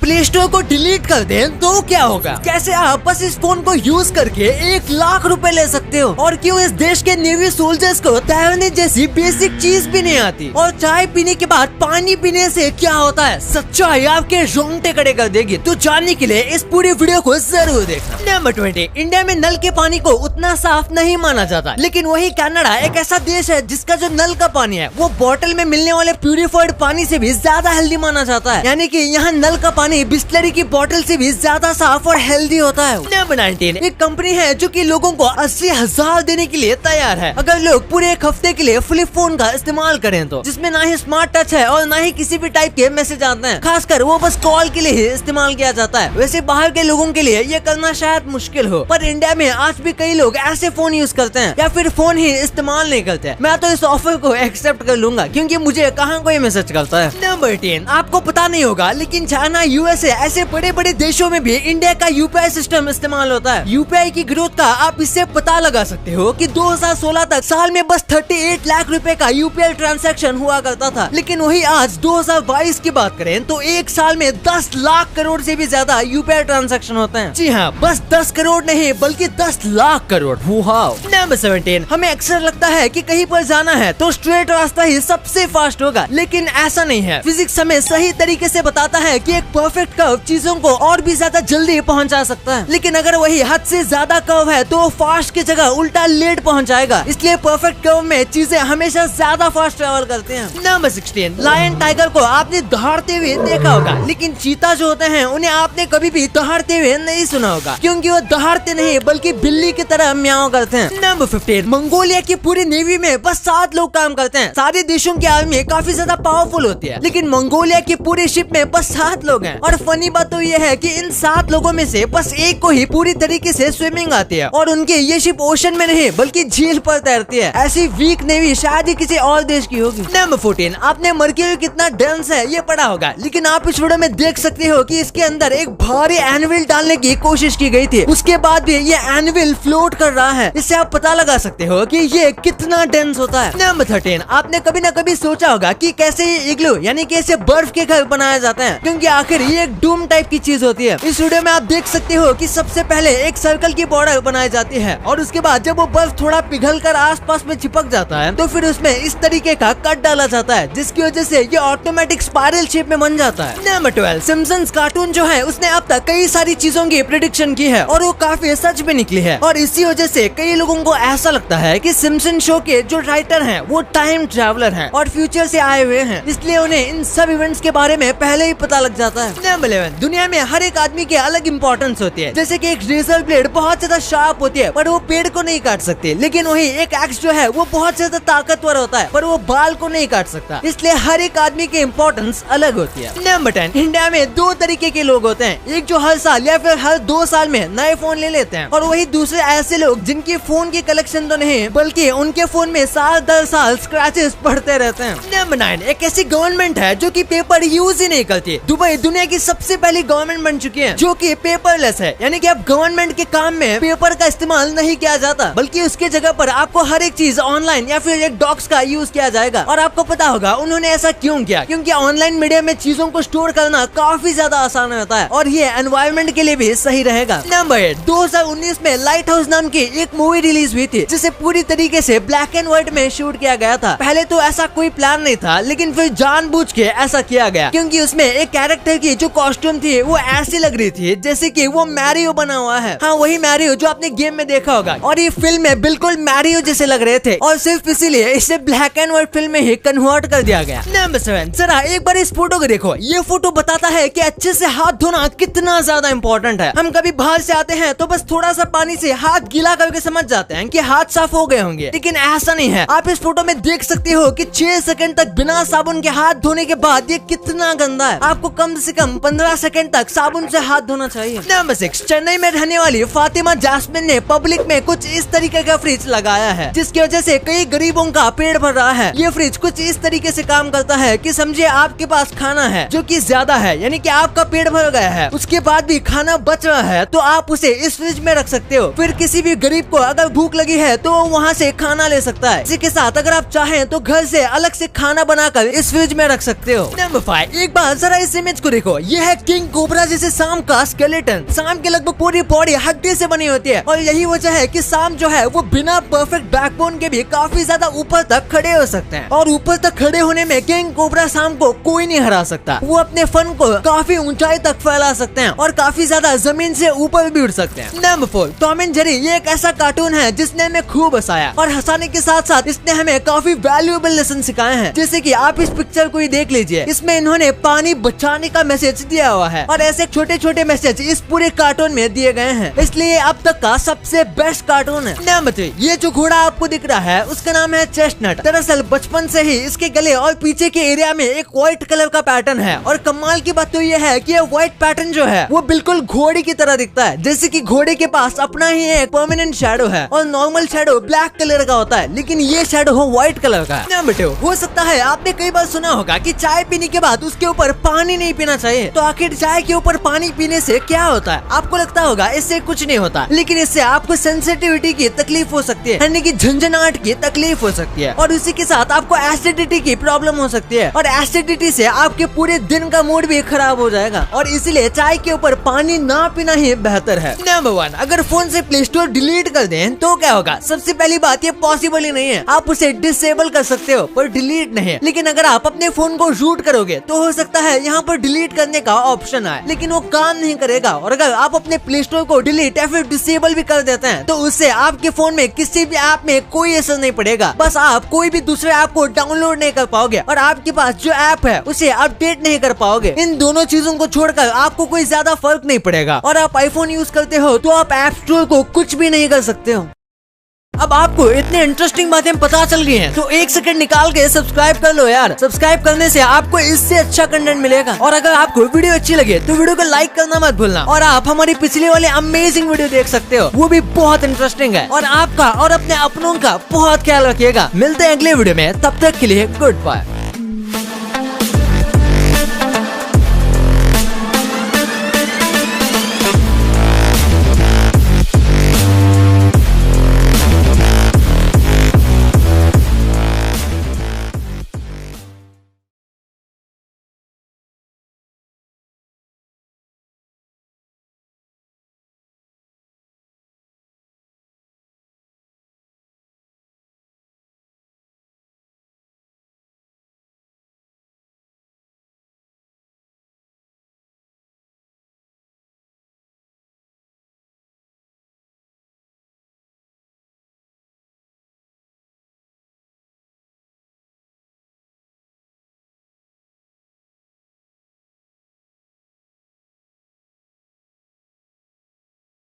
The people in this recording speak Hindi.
प्ले स्टोर को डिलीट कर दें तो क्या होगा? कैसे आप बस इस फोन को यूज करके 1 लाख रुपए ले सकते हो? और क्यों इस देश के नेवी सोल्जर्स को तैरने जैसी बेसिक चीज भी नहीं आती? और चाय पीने के बाद पानी पीने से क्या होता है? सच्चाई आपके रोंगटे खड़े कर देगी। तो जानने के लिए इस पूरी वीडियो को जरूर देखना। नंबर 20, इंडिया में नल के पानी को उतना साफ नहीं माना जाता, लेकिन वही कनाडा एक ऐसा देश है जिसका जो नल का पानी है वो बोतल में मिलने वाले प्यूरिफाइड पानी से भी ज्यादा हेल्दी माना जाता है। यानी कि यहाँ नल का पानी बिस्लरी की बोतल से भी ज्यादा साफ और हेल्दी होता है। नंबर 19, एक कंपनी है जो कि लोगों को 80,000 देने के लिए तैयार है अगर लोग पूरे एक हफ्ते के लिए फ्लिप फोन का इस्तेमाल करें तो, जिसमें ना ही स्मार्ट टच है और ना ही किसी भी टाइप के मैसेज आते हैं। खासकर वो बस कॉल के लिए ही इस्तेमाल किया जाता है। वैसे बाहर के लोगों के लिए ये करना शायद मुश्किल हो, पर इंडिया में आज भी कई लोग ऐसे फोन यूज करते हैं या फिर फोन ही इस्तेमाल नहीं करते। मैं तो इस ऑफर को एक्सेप्ट कर लूंगा क्योंकि मुझे कहाँ कोई मैसेज करता है। नंबर 10, आपको पता नहीं होगा लेकिन चाइना, यूएसए ऐसे बड़े बड़े देशों में भी इंडिया का यूपीआई सिस्टम इस्तेमाल होता है। यूपीआई की ग्रोथ का आप इससे पता लगा सकते हो कि 2016 तक साल में बस 38 लाख रुपए का यूपीआई ट्रांजैक्शन हुआ करता था, लेकिन वही आज 2022 की बात करें तो एक साल में 10 लाख करोड़ से भी ज्यादा यूपीआई ट्रांजैक्शन होते हैं। जी हाँ, बस 10 करोड़ नहीं बल्कि 10 लाख करोड़। नंबर 17, हमें अक्सर लगता है कि कहीं पर जाना है तो स्ट्रेट रास्ता ही सबसे फास्ट होगा, लेकिन ऐसा नहीं है। फिजिक्स हमें सही तरीके से बताता है कि एक परफेक्ट कर्व चीजों को और भी ज्यादा जल्दी पहुंचा सकता है, लेकिन अगर वही हद से ज्यादा कर्व है तो फास्ट की जगह उल्टा लेट पहुंच जाएगा। इसलिए परफेक्ट कर्व में चीजें हमेशा ज्यादा फास्ट ट्रेवल करते हैं। नंबर 16, लायन टाइगर को आपने दहाड़ते हुए देखा होगा, लेकिन चीता जो होते हैं उन्हें आपने कभी भी दहाड़ते हुए नहीं सुना होगा, क्योंकि वो दहाड़ते नहीं बल्कि बिल्ली की तरह म्याऊं करते हैं। नंबर 15, मंगोलिया की पूरी नेवी में बस 7 लोग काम करते हैं। सारे देशों की आर्मी काफी ज्यादा पावरफुल होती है, लेकिन मंगोलिया की पूरी शिप में बस 7 लोग हैं। और फनी बात तो ये है कि इन 7 लोगों में से बस एक को ही पूरी तरीके से स्विमिंग आती है, और उनकी ये शिप ओशन में नहीं बल्कि झील पर तैरती है। ऐसी वीक नेवी शायद ही किसी और देश की होगी। नंबर 14, आपने मर्क्यूरी कितना डेंस है ये पढ़ा होगा, लेकिन आप इस वीडियो में देख सकते हो कि इसके अंदर एक भारी एनविल डालने की कोशिश की गई थी, उसके बाद भी ये एनविल फ्लोट कर रहा है। इससे आप पता लगा सकते हो कि ये कितना डेंस होता है। नंबर 13, आपने कभी ना कभी सोचा होगा कि कैसे ये इग्लू यानी कि ऐसे बर्फ के घर बनाया जाता है, क्योंकि आखिर ये एक डूम टाइप की चीज होती है। इस वीडियो में आप देख सकते हो कि सबसे पहले एक सर्कल की बॉर्डर बनाई जाती है, और उसके बाद जब वो बर्फ थोड़ा पिघल कर आसपास में चिपक जाता है तो फिर उसमें इस तरीके का कट डाला जाता है, जिसकी वजह से ये ऑटोमेटिक स्पाइरल शेप में बन जाता है। नंबर 12, सिम्पसन्स कार्टून जो है उसने अब तक कई सारी चीजों की प्रेडिक्शन की है और वो काफी सच भी निकली है, और इसी वजह से कई लोगों को ऐसा लगता है कि सिम्पसन शो के जो राइटर हैं वो टाइम ट्रैवलर हैं और फ्यूचर से आए हुए हैं, इसलिए उन्हें इन सब इवेंट्स के बारे में पहले ही पता लग जाता है। नंबर 11, दुनिया में हर एक आदमी की अलग इंपॉर्टेंस होती है। जैसे कि एक रेजर ब्लेड बहुत ज्यादा शार्प होती है पर वो पेड़ को नहीं काट सकती, लेकिन वही एक एक्स जो है वो बहुत ज्यादा ताकतवर होता है पर वो बाल को नहीं काट सकता। इसलिए हर एक आदमी की इंपॉर्टेंस अलग होती है। नंबर 10, इंडिया में 2 तरीके के लोग होते हैं, एक जो हर साल या फिर हर 2 साल में नए फोन ले लेते हैं, और वही दूसरे ऐसे लोग जिनकी फोन की कलेक्शन तो नहीं बल्कि उनके फोन में साल दर साल स्क्रैचेस पड़ते रहते हैं। नंबर 9, एक ऐसी गवर्नमेंट है जो कि पेपर यूज ही नहीं करती। दुबई दुनिया की सबसे पहली गवर्नमेंट बन चुकी है जो कि पेपरलेस है, यानी कि अब गवर्नमेंट के काम में पेपर का इस्तेमाल नहीं किया जाता, बल्कि उसके जगह पर आपको हर एक चीज ऑनलाइन या फिर एक डॉक्स का यूज किया जाएगा। और आपको पता होगा उन्होंने ऐसा क्यों किया, क्योंकि ऑनलाइन मीडिया में चीजों को स्टोर करना काफी ज्यादा आसान होता है और ये एनवायरमेंट के लिए भी सही रहेगा। नंबर 8, 2019 में लाइट हाउस नाम की एक मूवी रिलीज हुई थी जिसे पूरी तरीके से ब्लैक एंड व्हाइट में शूट किया गया था। पहले तो ऐसा कोई प्लान नहीं था, लेकिन फिर जानबूझ के ऐसा किया गया, क्योंकि उसमें एक कैरेक्टर की जो कॉस्ट्यूम थी वो ऐसी लग रही थी जैसे कि वो मैरियो बना हुआ है। हाँ, वही मैरियो जो आपने गेम में देखा होगा, और ये फिल्म में बिल्कुल मैरियो जैसे लग रहे थे, और सिर्फ इसीलिए इसे ब्लैक एंड व्हाइट फिल्म में ही कन्वर्ट कर दिया गया। नंबर 7, जरा एक बार इस फोटो को देखो। ये फोटो बताता है कि अच्छे से हाथ धोना कितना ज्यादा इंपॉर्टेंट है। हम कभी बाहर से आते हैं तो बस थोड़ा सा पानी से हाथ गीला करके समझ जाते हैं कि हाथ साफ हो गए होंगे, लेकिन ऐसा नहीं है। आप इस फोटो में देख सकते हो कि 6 सेकंड तक बिना साबुन के हाथ धोने के बाद ये कितना गंदा है। आपको कम से कम 15 सेकंड तक साबुन से हाथ धोना चाहिए। नंबर 6, चेन्नई में रहने वाली फातिमा जास्मिन ने पब्लिक में कुछ इस तरीके का फ्रिज लगाया है, जिसकी वजह से कई गरीबों का पेट भर रहा है। ये फ्रिज कुछ इस तरीके से काम करता है कि समझिए आपके पास खाना है जो कि ज्यादा है, यानी कि आपका पेट भर गया है, उसके बाद भी खाना बच रहा है तो आप उसे इस फ्रिज में रख सकते हो। फिर किसी भी गरीब को अगर भूख लगी है तो वहाँ से खाना ले सकता है। इसी के साथ अगर आप चाहें तो घर से अलग से खाना बनाकर इस फ्रिज में रख सकते हो। नंबर 5, एक बार जरा इस इमेज को देखो। ये है किंग कोबरा जैसे सांप का स्केलेटन। सांप की लगभग पूरी बॉडी हड्डी से बनी होती है और यही वजह है कि सांप जो है वो बिना परफेक्ट बैकबोन के भी काफी ज्यादा ऊपर तक खड़े हो सकते हैं। और ऊपर तक खड़े होने में किंग कोबरा सांप को कोई नहीं हरा सकता। वो अपने फन को काफी ऊंचाई तक फैला सकते हैं और काफी ज्यादा जमीन से ऊपर भी उड़ सकते हैं। Number 4, Tom and Jerry. ये एक ऐसा कार्टून है जिसने हमें खूब हंसाया और हंसाने के साथ साथ इसने हमें काफी वैल्यूएबल लेसन सिखाए हैं। जैसे कि आप इस पिक्चर को ही देख लीजिए, इसमें इन्होंने पानी बचाने का मैसेज दिया हुआ है और ऐसे छोटे छोटे मैसेज इस पूरे कार्टून में दिए गए हैं, इसलिए अब तक का सबसे बेस्ट कार्टून है। नंबर 3, ये जो घोड़ा आपको दिख रहा है उसका नाम है चेस्टनट। दरअसल बचपन से ही इसके गले और पीछे के एरिया में एक व्हाइट कलर का पैटर्न है और कमाल की बात तो ये है कि ये व्हाइट पैटर्न जो है वो बिल्कुल घोड़े की तरह दिखता है। जैसे कि घोड़े के पास अपना ही एक परमानेंट शैडो है और नॉर्मल शैडो ब्लैक कलर का होता है, लेकिन ये शैडो हो व्हाइट कलर का। नंबर 2, हो सकता है आपने कई बार सुना होगा कि चाय पीने के बाद उसके ऊपर पानी नहीं पीना चाहिए। तो आखिर चाय के ऊपर पानी पीने से क्या होता है? आपको लगता होगा इससे कुछ नहीं होता, लेकिन इससे आपको सेंसिटिविटी की तकलीफ हो सकती है, यानी कि झंझनाहट की तकलीफ हो सकती है और उसी के साथ आपको एसिडिटी की प्रॉब्लम हो सकती है और एसिडिटी से आपके पूरे दिन का मूड भी खराब हो जाएगा और इसीलिए चाय के ऊपर पानी ना पीना ही बेहतर है। नंबर 1, अगर फोन से प्ले स्टोर डिलीट कर दें तो क्या होगा? सबसे पहली बात ये पॉसिबल ही नहीं है। आप उसे डिसेबल कर सकते हो पर डिलीट नहीं। लेकिन अगर आप अपने फोन को रूट करोगे तो हो सकता है यहाँ पर डिलीट करने का ऑप्शन आए, लेकिन वो काम नहीं करेगा। और अगर आप अपने प्ले स्टोर को डिलीट या फिर डिसेबल भी कर देते हैं तो उससे आपके फोन में किसी भी ऐप में कोई असर नहीं पड़ेगा। बस आप कोई भी दूसरे ऐप को डाउनलोड नहीं कर पाओगे और आपके पास जो ऐप है उसे अपडेट नहीं कर पाओगे। इन दोनों चीजों को छोड़कर आपको कोई ज्यादा फर्क नहीं पड़ेगा। और आप आईफोन यूज करते हो तो आप ऐप स्टोर को कुछ भी नहीं कर सकते हो। अब आपको इतनी इंटरेस्टिंग बातें पता चल गई हैं, तो एक सेकंड निकाल के सब्सक्राइब कर लो यार। सब्सक्राइब करने से आपको इससे अच्छा कंटेंट मिलेगा। और अगर आपको वीडियो अच्छी लगे तो वीडियो को लाइक करना मत भूलना। और आप हमारी पिछले वाले अमेजिंग वीडियो देख सकते हो, वो भी बहुत इंटरेस्टिंग है। और आपका और अपने अपनों का बहुत ख्याल रखिएगा। मिलते हैं अगले वीडियो में, तब तक के लिए गुड बाय।